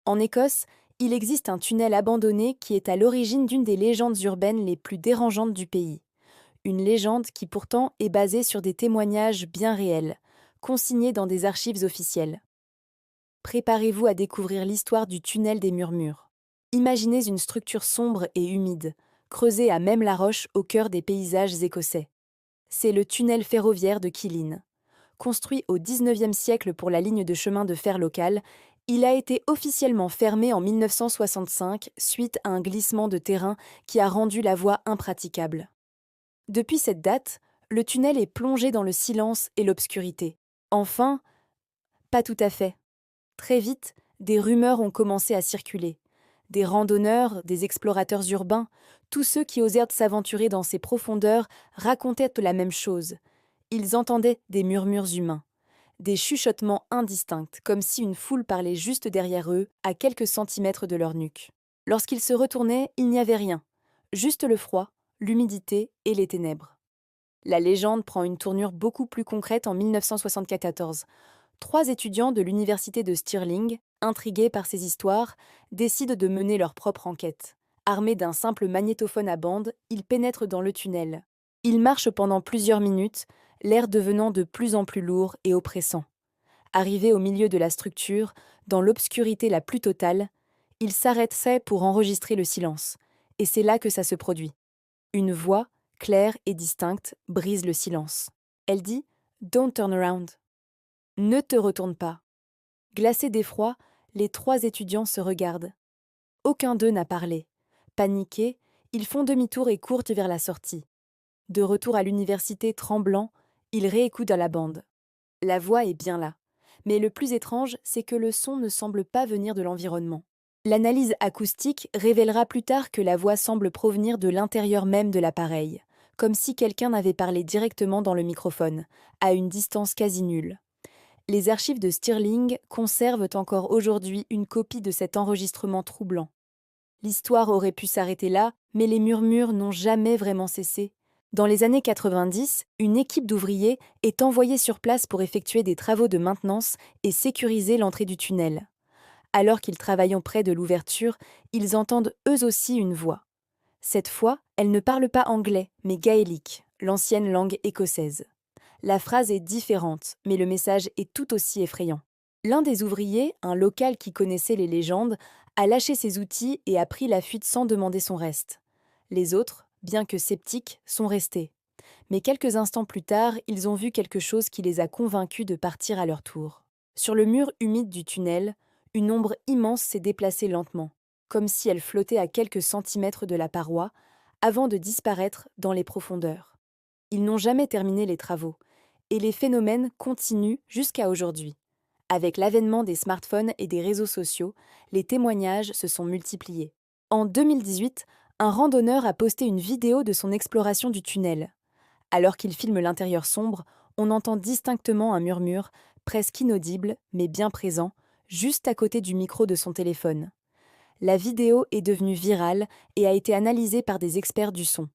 En Écosse, il existe un tunnel abandonné qui est à l'origine d'une des légendes urbaines les plus dérangeantes du pays. Une légende qui pourtant est basée sur des témoignages bien réels, consignés dans des archives officielles. Préparez-vous à découvrir l'histoire du tunnel des murmures. Imaginez une structure sombre et humide, creusée à même la roche au cœur des paysages écossais. C'est le tunnel ferroviaire de Killin. Construit au XIXe siècle pour la ligne de chemin de fer locale, il a été officiellement fermé en 1965 suite à un glissement de terrain qui a rendu la voie impraticable. Depuis cette date, le tunnel est plongé dans le silence et l'obscurité. Enfin, pas tout à fait. Très vite, des rumeurs ont commencé à circuler. Des randonneurs, des explorateurs urbains, tous ceux qui osèrent s'aventurer dans ces profondeurs racontaient la même chose. Ils entendaient des murmures humains, des chuchotements indistincts, comme si une foule parlait juste derrière eux, à quelques centimètres de leur nuque. Lorsqu'ils se retournaient, il n'y avait rien, juste le froid, l'humidité et les ténèbres. La légende prend une tournure beaucoup plus concrète en 1974. Trois étudiants de l'université de Stirling, intrigués par ces histoires, décident de mener leur propre enquête. Armés d'un simple magnétophone à bande, ils pénètrent dans le tunnel. Ils marchent pendant plusieurs minutes, l'air devenant de plus en plus lourd et oppressant. Arrivés au milieu de la structure, dans l'obscurité la plus totale, ils s'arrêtent pour enregistrer le silence. Et c'est là que ça se produit. Une voix, claire et distincte, brise le silence. Elle dit « Don't turn around ». Ne te retourne pas. Glacés d'effroi, les trois étudiants se regardent. Aucun d'eux n'a parlé. Paniqués, ils font demi-tour et courent vers la sortie. De retour à l'université tremblant, ils réécoutent à la bande. La voix est bien là. Mais le plus étrange, c'est que le son ne semble pas venir de l'environnement. L'analyse acoustique révélera plus tard que la voix semble provenir de l'intérieur même de l'appareil, comme si quelqu'un avait parlé directement dans le microphone, à une distance quasi nulle. Les archives de Stirling conservent encore aujourd'hui une copie de cet enregistrement troublant. L'histoire aurait pu s'arrêter là, mais les murmures n'ont jamais vraiment cessé. Dans les années 90, une équipe d'ouvriers est envoyée sur place pour effectuer des travaux de maintenance et sécuriser l'entrée du tunnel. Alors qu'ils travaillent près de l'ouverture, ils entendent eux aussi une voix. Cette fois, elle ne parle pas anglais, mais gaélique, l'ancienne langue écossaise. La phrase est différente, mais le message est tout aussi effrayant. L'un des ouvriers, un local qui connaissait les légendes, a lâché ses outils et a pris la fuite sans demander son reste. Les autres, bien que sceptiques, sont restés. Mais quelques instants plus tard, ils ont vu quelque chose qui les a convaincus de partir à leur tour. Sur le mur humide du tunnel, une ombre immense s'est déplacée lentement, comme si elle flottait à quelques centimètres de la paroi, avant de disparaître dans les profondeurs. Ils n'ont jamais terminé les travaux, et les phénomènes continuent jusqu'à aujourd'hui. Avec l'avènement des smartphones et des réseaux sociaux, les témoignages se sont multipliés. En 2018, un randonneur a posté une vidéo de son exploration du tunnel. Alors qu'il filme l'intérieur sombre, on entend distinctement un murmure, presque inaudible, mais bien présent, juste à côté du micro de son téléphone. La vidéo est devenue virale et a été analysée par des experts du son.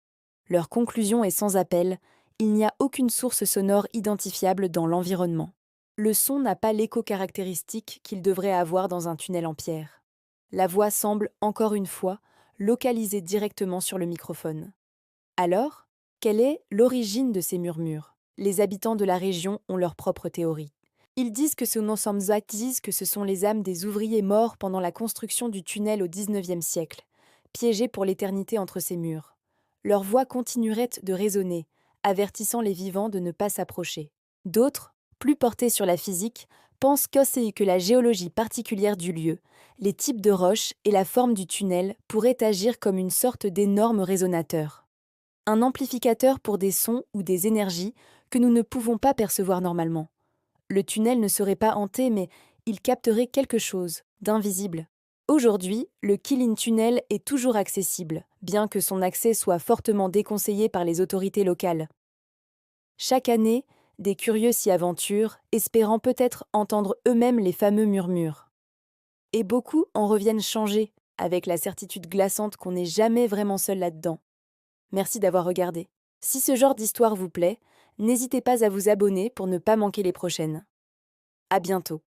Leur conclusion est sans appel, il n'y a aucune source sonore identifiable dans l'environnement. Le son n'a pas l'écho caractéristique qu'il devrait avoir dans un tunnel en pierre. La voix semble, encore une fois, localisée directement sur le microphone. Alors, quelle est l'origine de ces murmures? Les habitants de la région ont leur propre théorie. Ils disent que ce sont les âmes des ouvriers morts pendant la construction du tunnel au XIXe siècle, piégés pour l'éternité entre ces murs. Leur voix continuerait de résonner, avertissant les vivants de ne pas s'approcher. D'autres, plus portés sur la physique, pensent que la géologie particulière du lieu, les types de roches et la forme du tunnel pourraient agir comme une sorte d'énorme résonateur. Un amplificateur pour des sons ou des énergies que nous ne pouvons pas percevoir normalement. Le tunnel ne serait pas hanté, mais il capterait quelque chose d'invisible. Aujourd'hui, le Killin Tunnel est toujours accessible, bien que son accès soit fortement déconseillé par les autorités locales. Chaque année, des curieux s'y aventurent, espérant peut-être entendre eux-mêmes les fameux murmures. Et beaucoup en reviennent changés, avec la certitude glaçante qu'on n'est jamais vraiment seul là-dedans. Merci d'avoir regardé. Si ce genre d'histoire vous plaît, n'hésitez pas à vous abonner pour ne pas manquer les prochaines. À bientôt.